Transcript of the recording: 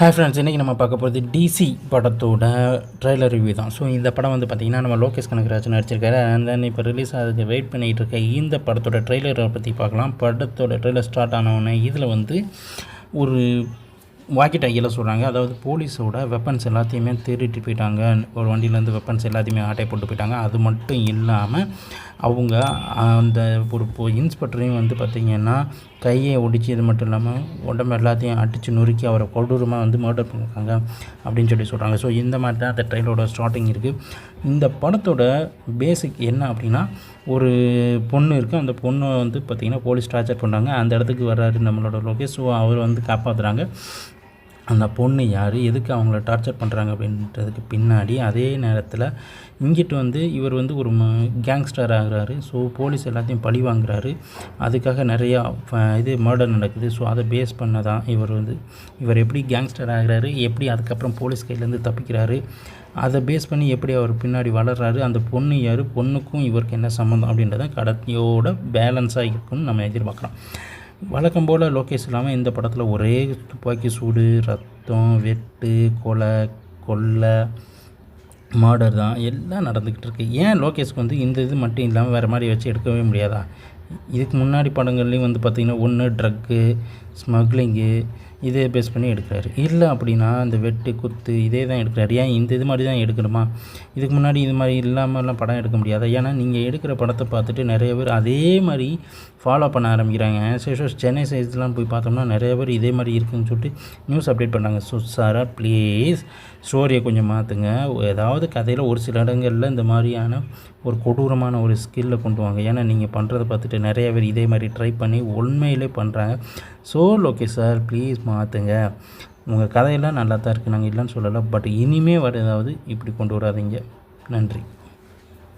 Hi friends, இன்றைக்கி நம்ம பார்க்க போகிறது டிசி படத்தோட ட்ரெய்லர் ரிவ்யூ தான். ஸோ இந்த படம் வந்து பார்த்திங்கன்னா நம்ம லோகேஷ் கனகராஜ் நடிச்சிருக்காரு. அண்ட் தென் இப்போ ரிலீஸ் ஆகுது வெயிட் பண்ணிகிட்டு இருக்க இந்த படத்தோட ட்ரெய்லரை பற்றி பார்க்கலாம். படத்தோட ட்ரெய்லர் ஸ்டார்ட் ஆனவுடனே இதில் வந்து ஒரு வாக்கி டாக்கியில் சொல்கிறாங்க. அதாவது போலீஸோட வெப்பன்ஸ் எல்லாத்தையுமே திருடிட்டு போயிட்டாங்க. ஒரு வண்டியிலேருந்து வெப்பன்ஸ் எல்லாத்தையுமே ஆட்டை போட்டு போயிட்டாங்க. அது மட்டும் இல்லாமல் அவங்க அந்த ஒரு இன்ஸ்பெக்டரையும் வந்து பார்த்திங்கன்னா கையை ஒடிச்சு, இது மட்டும் இல்லாமல் உடம்பு எல்லாத்தையும் அடித்து நொறுக்கி அவரை கொடூரமாக வந்து மர்டர் பண்ணியிருக்காங்க அப்படின்னு சொல்கிறாங்க. ஸோ இந்த மாதிரி தான் அந்த ட்ரெயிலோட ஸ்டார்டிங் இருக்குது. இந்த படத்தோட பேசிக் என்ன அப்படின்னா, ஒரு பொண்ணு இருக்குது. அந்த பொண்ணை வந்து பார்த்திங்கன்னா போலீஸ் டார்ச்சர் பண்ணுறாங்க. அந்த இடத்துக்கு வர்றாரு நம்மளோட லோகேஷ். ஸோ அவர் வந்து காப்பாற்றுறாங்க. அந்த பொண்ணு யார், எதுக்கு அவங்கள டார்ச்சர் பண்ணுறாங்க அப்படின்றதுக்கு பின்னாடி அதே நேரத்தில் இங்கிட்டு வந்து இவர் வந்து ஒரு கேங்ஸ்டர் ஆகிறாரு. ஸோ போலீஸ் எல்லாத்தையும் பழி வாங்குறாரு. அதுக்காக நிறையா மர்டர் நடக்குது. ஸோ அதை பேஸ் பண்ண தான் இவர் எப்படி கேங்ஸ்டர் ஆகிறாரு, எப்படி அதுக்கப்புறம் போலீஸ் கையிலேருந்து தப்பிக்கிறாரு, அதை பேஸ் பண்ணி எப்படி அவர் பின்னாடி வளர்கிறாரு, அந்த பொண்ணு யார், பொண்ணுக்கும் இவருக்கு என்ன சம்மந்தம் அப்படின்றத கடைசியோட பேலன்ஸாக இருக்குன்னு நம்ம எதிர்பார்க்குறோம். வழக்கம் போல் லோகேஷ் இல்லாமல் இந்த படத்தில் ஒரே துப்பாக்கி சூடு, ரத்தம், வெட்டு, கொலை, மர்டர் தான் எல்லாம் நடந்துக்கிட்டு இருக்குது. ஏன் லோகேஷ்க்கு வந்து இந்த இது மட்டும் இல்லாமல் வேறு மாதிரி வச்சு எடுக்கவே முடியாதா? இதுக்கு முன்னாடி படங்கள்லேயும் வந்து பார்த்திங்கன்னா ஒன்று ட்ரக்கு, ஸ்மக்லிங்கு இதே பேஸ் பண்ணி எடுக்கிறாரு. இல்லை அப்படின்னா இந்த வெட்டு குத்து இதே தான் எடுக்கிறாரு. ஏன் இந்த இது மாதிரி தான் எடுக்கணுமா? இதுக்கு முன்னாடி இது மாதிரி இல்லாமல்லாம் படம் எடுக்க முடியாதா? ஏன்னா நீங்கள் எடுக்கிற படத்தை பார்த்துட்டு நிறைய பேர் அதே மாதிரி ஃபாலோ பண்ண ஆரம்பிக்கிறாங்க. சென்னை சைஸ்லாம் போய் பார்த்தோம்னா நிறைய பேர் இதே மாதிரி இருக்குதுன்னு சொல்லிட்டு நியூஸ் அப்டேட் பண்ணாங்க. ஸோ சாரா ப்ளீஸ் ஸ்டோரியை கொஞ்சம் மாற்றுங்க. ஏதாவது கதையில் ஒரு சில இடங்களில் இந்த மாதிரியான ஒரு கொடூரமான ஒரு ஸ்கில்லை கொண்டு வாங்க. ஏன்னா நீங்கள் பண்ணுறதை பார்த்துட்டு நிறைய பேர் இதே மாதிரி ட்ரை பண்ணி உண்மையிலே பண்ணுறாங்க. ஸோ லோகேஷ் சார் ப்ளீஸ் மாற்றுங்க. உங்கள் கதையெல்லாம் நல்லா தான் இருக்குது, நாங்கள் இல்லைன்னு சொல்லலை. பட் இனிமேல் வர ஏதாவது இப்படி கொண்டு வராதீங்க. நன்றி.